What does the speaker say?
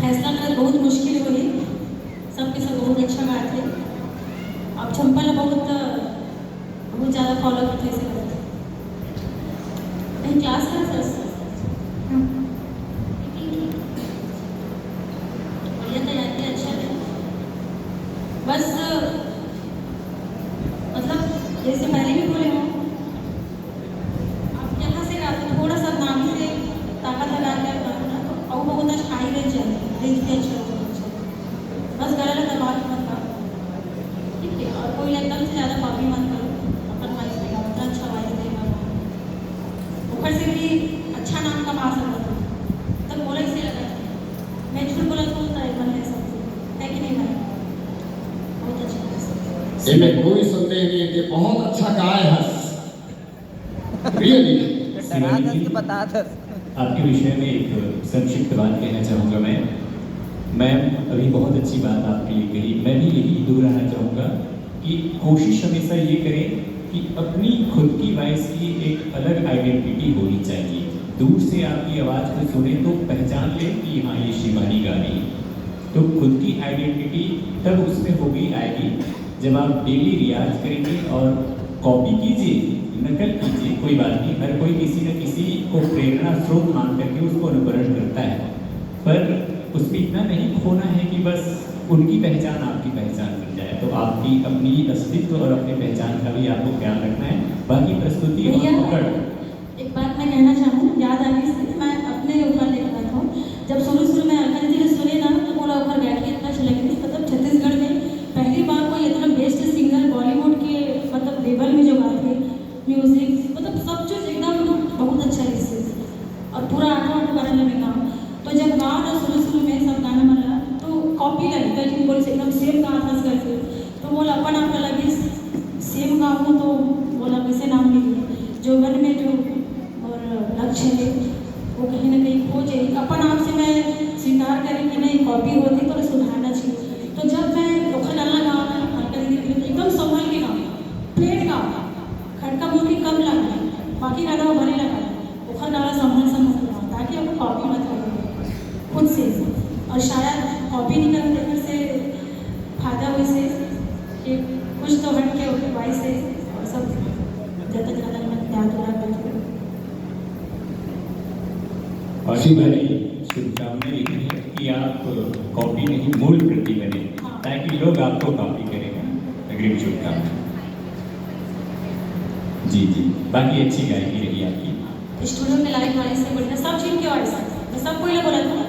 फैसला करना बहुत मुश्किल हुई। सब के सब बहुत अच्छा गाए थे। अब चंपल बहुत ज़्यादा फॉलो करते इसे करते नहीं क्लास है सर। बढ़िया तैयारी अच्छा है। बस मतलब जैसे पहले भी बोले हो आप यहाँ से गाते थोड़ा सा नामी से ताकत लगा के गाते ना तो और बहुत अच्छा हाई रेंज है, रेंज भी अच्छा होगा। बस गला लगा दबा के मत गाओ, ठीक है। और कोई एकदम से ज़्यादा कॉपी मत करो, अपन वॉइस में गाओ, उतना अच्छा वॉइस देगा। ऊपर से भी अच्छा नाम कमा सकता था तब बोला इसे लगा मैं झूठ बोला तो होता है मन है सबसे, है कि नहीं भाई? बहुत अच्छा इसमें कोई संदेह नहीं कि बहुत अच्छा गाय है रियली। बता दस आपके विषय में एक संक्षिप्त बात कहना चाहूँगा मैं अभी बहुत अच्छी बात आपके लिए कही। मैं भी यही दोहराना चाहूँगा कि कोशिश हमेशा ये करें कि अपनी खुद की वॉइस की एक अलग आइडेंटिटी होनी चाहिए। दूर से आपकी आवाज़ को सुने तो पहचान ले कि हाँ ये शिवानी गा रही है। तो खुद की आइडेंटिटी तब उसमें होगी आएगी जब आप डेली रियाज करेंगे और कॉपी कीजिए, नकल कीजिए, कोई बात नहीं। हर कोई किसी न किसी को प्रेरणा स्रोत मान करके उसको अनुकरण करता है, पर उसमें इतना नहीं खोना है कि बस उनकी पहचान आपकी पहचान बन जाए। तो आपकी अपनी अस्तित्व और अपनी पहचान का भी आपको ख्याल रखना है। बाकी प्रस्तुति और पकड़। एक बात मैं कहना चाहूँ, याद आ गई, मैं अपने ऊपर लेकर आता हूँ। जब शुरू में अलका जी ने सुने ना तो बोला ऊपर बैठ के इतना अच्छा लगे। मतलब छत्तीसगढ़ में पहली बार कोई इतना बेस्ट सिंगर बॉलीवुड के मतलब लेवल में जो गाते म्यूजिक मतलब सब चीज़ एकदम बहुत अच्छा है इससे। और पूरा आठों करने में काम। तो जब गाओ ना शुरू में सब गाना मिला तो कॉपी लगी लेकिन बोले एकदम सेम गा हंस करके। तो बोला अपन आपका लगे सेम गाऊँ तो बोला कैसे नाम लीजिए जो मन में जो और लक्ष्य है वो कहीं ना कहीं खो जाए। अपन आपसे मैं स्वीकार करें कि नहीं कॉपी होती तो सुधारना चाहिए। तो जब मैं लोखा डालना गाँव ना हल्का दीदी एकदम संभल के गाँव प्लेट गाँव खड़का मुर्गी कम लगा बाकी गाना वो भरे लगा लोखा डाला संभल गाँव ताकि आपको कॉपी मत करें खुद से। और शायद कॉपी नहीं करने से फायदा हुई से कि कुछ तो हट के उनके भाई से और सब जब तक ज़्यादा मैं ध्यान रहा करती हूँ। और शिवानी शुभकामनाएं लिखी है कि आप कॉपी नहीं मूल प्रति बने ताकि लोग आपको कॉपी करेंगे। अग्रिम शुभकामनाएं। जी जी, बाकी अच्छी गायकी रही आपकी। स्टूडियो में लाइव वॉइस से बढ़िया सब चीज़ की वॉइस मैं सबको ये बोला था